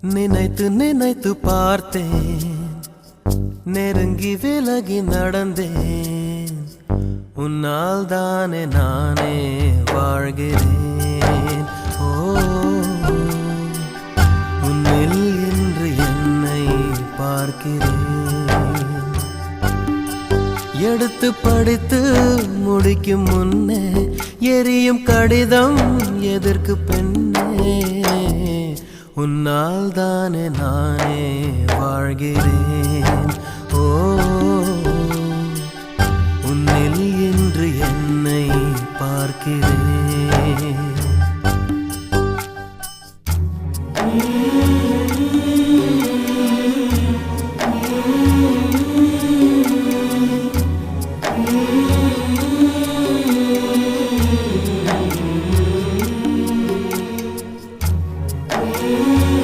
நினைத்து நினைத்து பார்த்தேன், நெருங்கி விலகி நடந்தேன். உன்னால் தானே நானே வாழ்கிறேன். ஓ, உன்னில் இன்று என்னை பார்க்கிறேன். எடுத்து படித்து முடிக்கும் முன்னே எரியும் கடிதம் எதற்கு பெண்ணே? உன்னால் தானே நானே வாழ்கிறேன். ஓ, உன்னில் இன்று என்னை பார்க்கிறேன்.